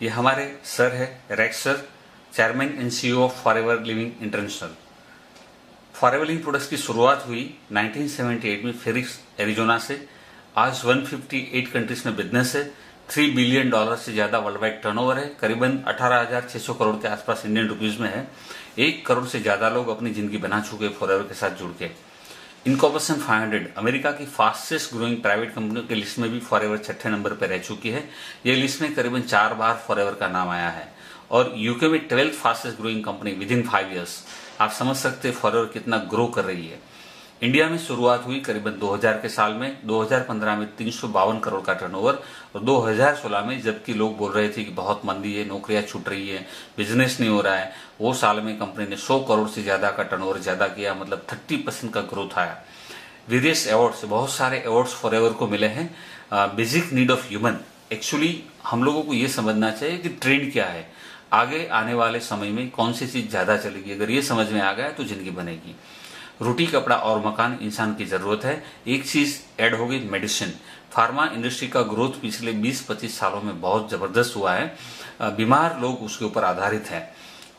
ये हमारे सर है racks sir, chairman and CEO of forever living international. Forever living products की शुरुआत हुई 1978 में फेनिक्स एरिजोना से। आज 158 कंट्रीज में बिजनेस है, $3 बिलियन से ज्यादा वर्ल्ड वाइड टर्नओवर है, करीबन 18,600 करोड़ के आसपास इंडियन रुपीज में है। 1 करोड़ से ज्यादा लोग अपनी जिंदगी बना चुके फॉरएवर के साथ जुड़ के। इनकॉर्पोरेशन 500 अमेरिका की फास्टेस्ट ग्रोइंग प्राइवेट कंपनियों की लिस्ट में भी फॉरएवर 6ठे नंबर पर रह चुकी है। ये लिस्ट में करीबन 4 बार फॉरएवर का नाम आया है। और यूके में 12th fastest growing company with in 5 years. आप समझ सकते हैं फॉरएवर कितना ग्रो कर रही है। इंडिया में शुरुआत हुई करीबन 2000 के साल में, 2015 में 352 करोड़ का टर्नओवर, और 2016 में जबकि लोग बोल रहे थे कि बहुत मंदी है, नौकरियां छूट रही है, बिजनेस नहीं हो रहा है, वो साल में कंपनी ने 100 करोड़ से ज्यादा का टर्नओवर ज्यादा किया, मतलब 30% का ग्रोथ आया। वेरियस अवार्ड्स, बहुत सारे अवार्ड्स फॉरएवर को मिले हैं। Basic need of human, actually हम लोगों को ये समझना चाहिए कि ट्रेंड क्या है, आगे आने वाले समय में कौन सी चीज ज्यादा चलेगी। अगर ये समझ में आ गया तो जिंदगी बनेगी। रोटी, कपड़ा और मकान इंसान की जरूरत है। एक चीज ऐड हो गई, मेडिसिन। फार्मा इंडस्ट्री का ग्रोथ पिछले 20-25 सालों में बहुत जबरदस्त हुआ है। बीमार लोग उसके ऊपर आधारित हैं।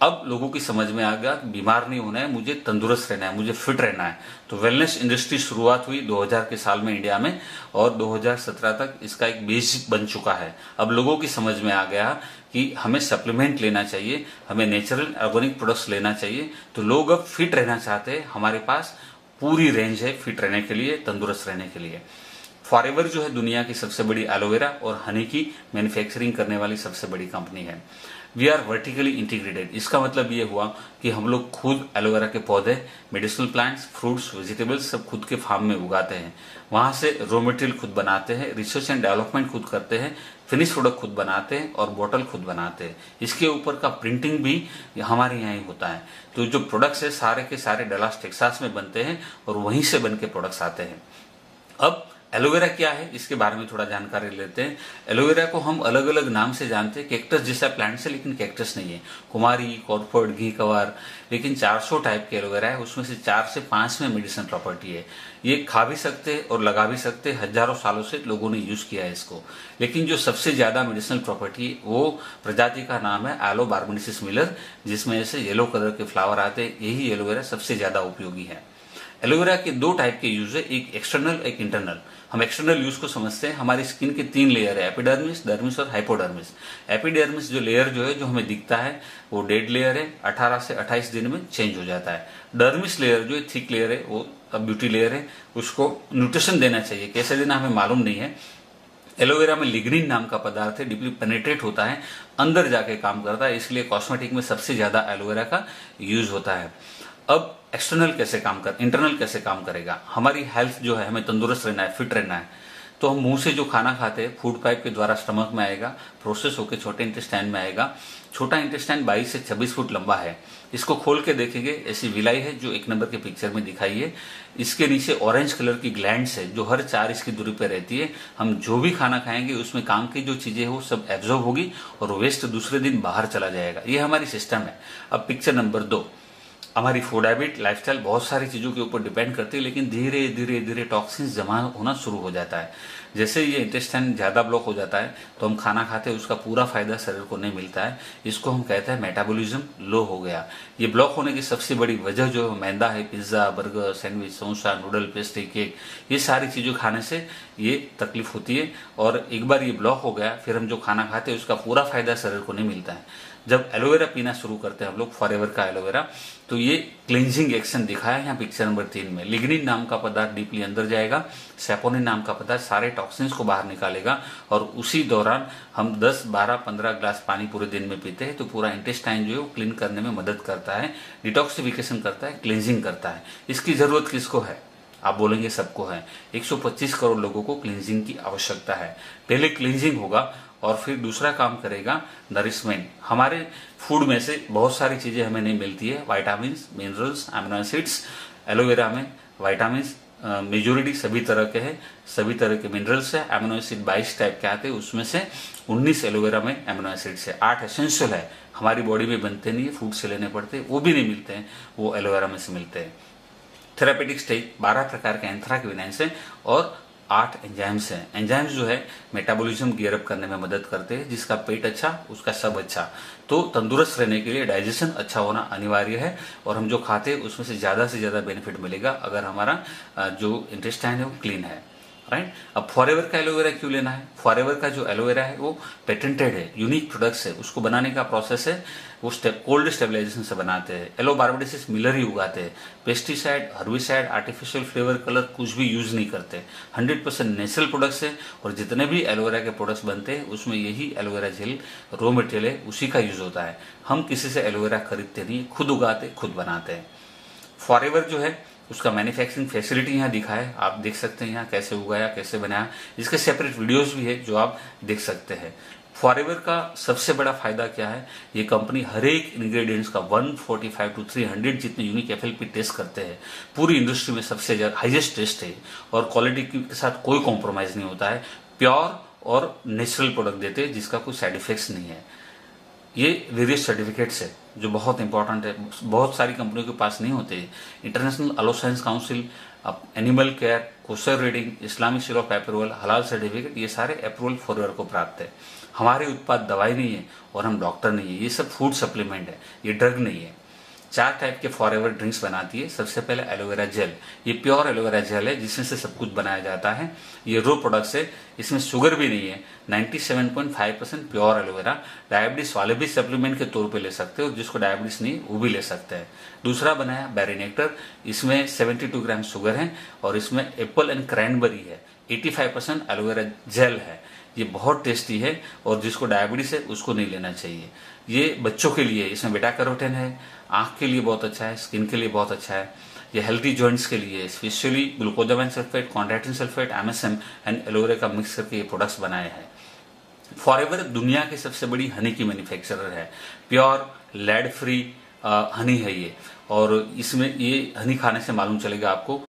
अब लोगों की समझ में आ गया कि बीमार नहीं होना है, मुझे तंदुरुस्त रहना है, मुझे फिट रहना है। तो वेलनेस इंडस्ट्री शुरुआत हुई 2000 के साल में इंडिया में, और 2017 तक इसका एक बेसिक बन चुका है। अब लोगों की समझ में आ गया कि हमें सप्लीमेंट लेना चाहिए, हमें नेचुरल ऑर्गेनिक प्रोडक्ट्स लेना चाहिए। तो लोग अब फिट रहना चाहते हैं। हमारे पास पूरी रेंज है फिट रहने के लिए, तंदुरुस्त रहने के लिए। फॉरएवर जो है दुनिया की सबसे बड़ी एलोवेरा और हनी की मैन्युफैक्चरिंग करने वाली सबसे बड़ी कंपनी है। We are vertically integrated. इसका मतलब ये हुआ कि हम लोग खुद एलोवेरा के पौधे, मेडिसिनल प्लांट्स, फ्रूट्स, वेजिटेबल्स सब खुद के फार्म में उगाते हैं। वहां से रॉ मटेरियल खुद बनाते हैं, रिसर्च एंड डेवलपमेंट खुद करते हैं, फिनिश प्रोडक्ट खुद बनाते हैं और बोतल खुद बनाते हैं। इसके ऊपर का प्रिंटिंग भी हमारे यहाँ ही होता है। तो जो प्रोडक्ट्स है सारे के सारे डलास टेक्सास में बनते हैं और वहीं से बन के प्रोडक्ट्स आते हैं। अब एलोवेरा क्या है इसके बारे में थोड़ा जानकारी लेते हैं। एलोवेरा को हम अलग अलग नाम से जानते हैं। कैक्टस जैसा प्लांट है लेकिन कैक्टस नहीं है। कुमारी, कॉर्फर्ड, घी कवार, लेकिन 400 टाइप के एलोवेरा है। उसमें से 4 से 5 में मेडिसिन प्रॉपर्टी है। ये खा भी सकते हैं और लगा भी सकते हैं। हजारों सालों से लोगों ने यूज किया है इसको। लेकिन जो सबसे ज्यादा मेडिसिनल प्रॉपर्टी है वो प्रजाति का नाम है एलो बार्बेनिसिस मिलर, जिसमें ऐसे येलो कलर के फ्लावर आते हैं। यही एलोवेरा सबसे ज्यादा उपयोगी है। एलोवेरा के 2 टाइप के यूज है, एक एक्सटर्नल एक इंटरनल। हम एक्सटर्नल यूज को समझते हैं। हमारी स्किन के 3 लेयर है, एपिडर्मिस, डर्मिस और हाइपोडर्मिस। एपिडर्मिस जो लेयर जो है जो हमें दिखता है वो डेड लेयर है, 18 से 28 दिन में चेंज हो जाता है। डर्मिस लेयर जो थिक लेयर है वो ब्यूटी लेयर है, उसको न्यूट्रिशन देना चाहिए। कैसे देना हमें मालूम नहीं है। एलोवेरा में लिग्निन नाम का पदार्थ है, डीपली पेनेट्रेट होता है, अंदर जाके काम करता है, इसलिए कॉस्मेटिक में सबसे ज्यादा एलोवेरा का यूज होता है। अब एक्सटर्नल कैसे काम कर, इंटरनल कैसे काम करेगा। हमारी हेल्थ जो है, हमें तंदुरुस्त रहना है, फिट रहना है, तो हम मुंह से जो खाना खाते हैं फूड पाइप के द्वारा स्टमक में आएगा, प्रोसेस होकर छोटे इंटेस्टाइन में आएगा। छोटा इंटेस्टाइन 22 से 26 फुट लंबा है। इसको खोल के देखेंगे, ऐसी विलाई है जो 1 नंबर के पिक्चर में दिखाई है। इसके नीचे ऑरेंज कलर की ग्लैंड्स है जो हर 4 इंच की दूरी पर रहती है। हम जो भी खाना खाएंगे उसमें काम की जो चीजें है वो सब एब्जॉर्ब होगी और वेस्ट दूसरे दिन बाहर चला जाएगा। ये हमारी सिस्टम है। अब पिक्चर नंबर 2, हमारी फूड हैबिट, लाइफस्टाइल बहुत सारी चीजों के ऊपर डिपेंड करती है, लेकिन धीरे धीरे धीरे टॉक्सिन्स जमा होना शुरू हो जाता है। जैसे ये इंटेस्टाइन ज्यादा ब्लॉक हो जाता है तो हम खाना खाते हैं, उसका पूरा फायदा शरीर को नहीं मिलता है। इसको हम कहते हैं मेटाबॉलिज्म लो हो गया। ये ब्लॉक होने की सबसे बड़ी वजह जो मैदा है, pizza, burger, sandwich, samosa, noodle, pastry, cake, ये सारी चीजों खाने से ये तकलीफ होती है। और एक बार ये ब्लॉक हो गया फिर हम जो खाना खाते हैं उसका पूरा फायदा शरीर को नहीं मिलता है। जब एलोवेरा पीना शुरू करते हैं हम लोग, फॉरएवर का एलोवेरा, तो ये क्लींजिंग एक्शन दिखाया है यहाँ पिक्चर नंबर 3 में। लिग्निन नाम का पदार्थ डीपली अंदर जाएगा, सैपोनिन नाम का पदार्थ सारे टॉक्सिन्स को बाहर निकालेगा, और उसी दौरान हम 10, 12, 15 ग्लास पानी पूरे दिन में पीते हैं तो पूरा इंटेस्टाइन जो है वो क्लीन करने में मदद करता है, डिटॉक्सिफिकेशन करता है, क्लींजिंग करता है। इसकी जरूरत किसको है? आप बोलेंगे सबको है। 125 करोड़ लोगों को क्लींजिंग की आवश्यकता है। पहले क्लींजिंग होगा और फिर दूसरा काम करेगा नरिशमेंट। हमारे फूड में से बहुत सारी चीजें हमें नहीं मिलती है, vitamins, minerals, amino acids. Aloe vera में विटामिन्स मेजोरिटी सभी तरह के हैं, सभी तरह के मिनरल्स है। अमीनो एसिड 22 टाइप के आते हैं, उसमें से 19 एलोवेरा में अमीनो एसिड्स है। 8 एसेंशियल है, हमारी बॉडी में बनते नहीं है, फूड से लेने पड़ते हैं, वो भी नहीं मिलते हैं, वो एलोवेरा में से मिलते हैं। थेरापेटिक स्टेज 12 प्रकार के एंथ्राक्विनाइंस है और 8 एंजाइम्स हैं। एंजाइम्स जो है मेटाबॉलिज्म गियर अप करने में मदद करते हैं, जिसका पेट अच्छा उसका सब अच्छा। तो तंदुरुस्त रहने के लिए डाइजेशन अच्छा होना अनिवार्य है, और हम जो खाते हैं उसमें से ज्यादा बेनिफिट मिलेगा अगर हमारा जो इंटेस्टाइन है वो क्लीन है, राइट। अब फॉरएवर का एलोवेरा क्यों लेना है? फॉरएवर का जो एलोवेरा है वो पेटेंटेड है, यूनिक प्रोडक्ट्स है। उसको बनाने का प्रोसेस है वो कोल्ड स्टेबलाइजेशन से बनाते हैं। एलोबार्बाडेसिस मिलर ही उगाते हैं। Pesticide, herbicide, artificial flavour, colour कुछ भी यूज नहीं करते। 100% नेचुरल प्रोडक्ट्स है, और जितने भी एलोवेरा के प्रोडक्ट्स बनते हैं उसमें यही एलोवेरा जेल रॉ मटेरियल है, उसी का यूज होता है। हम किसी से एलोवेरा खरीदते नहीं, खुद उगाते खुद बनाते हैं। फॉरएवर जो है उसका मैन्युफैक्चरिंग फैसिलिटी यहाँ दिखा है, आप देख सकते हैं यहाँ कैसे उगाया कैसे बनाया। इसके सेपरेट वीडियोस भी है जो आप देख सकते हैं। फॉरएवर का सबसे बड़ा फायदा क्या है, ये कंपनी हर एक इंग्रेडिएंट्स का 145 to 300 जितने यूनिक एफएलपी टेस्ट करते हैं। पूरी इंडस्ट्री में सबसे ज्यादा हाईएस्ट टेस्ट है, और क्वालिटी के साथ कोई कॉम्प्रोमाइज नहीं होता है। प्योर और नेचुरल प्रोडक्ट देते हैं जिसका कोई साइड इफेक्ट्स नहीं है। ये वेरियस सर्टिफिकेट्स है जो बहुत इंपॉर्टेंट है, बहुत सारी कंपनियों के पास नहीं होते। International Aloe Science Council, animal care, kosher rating, Islamic seal of approval, हलाल सर्टिफिकेट, ये सारे अप्रूवल फॉरएवर को प्राप्त है। हमारे उत्पाद दवाई नहीं है और हम डॉक्टर नहीं है, ये सब फूड सप्लीमेंट है, ये ड्रग नहीं है। 4 टाइप के फॉरएवर ड्रिंक्स बनाती है। सबसे पहले एलोवेरा जेल, ये प्योर एलोवेरा जेल है जिसमें से सब कुछ बनाया जाता है। ये रो प्रोडक्ट्स है, इसमें शुगर भी नहीं है। 97.5% प्योर एलोवेरा। डायबिटीज वाले भी सप्लीमेंट के तौर पे ले सकते हो, जिसको डायबिटीज नहीं वो भी ले सकते हैं। दूसरा बनाया बेरी नेक्टर, इसमें 72 ग्राम शुगर है, और इसमें एप्पल एंड क्रैनबेरी है। 85% एलोवेरा जेल है। ये बहुत टेस्टी है, और जिसको डायबिटीज है उसको नहीं लेना चाहिए। ये बच्चों के लिए, इसमें बेटा कैरोटीन है, आंख के लिए बहुत अच्छा है, स्किन के लिए बहुत अच्छा है। ये हेल्थी जॉइंट्स के लिए, specially glucosamine sulphate, chondroitin sulphate, MSM and aloe vera का मिक्स करके ये प्रोडक्ट्स बनाए हैं। फॉरएवर दुनिया की सबसे बड़ी हनी की मैन्युफैक्चरर है। प्योर लेड फ्री हनी है ये, और इसमें ये हनी खाने से मालूम चलेगा आपको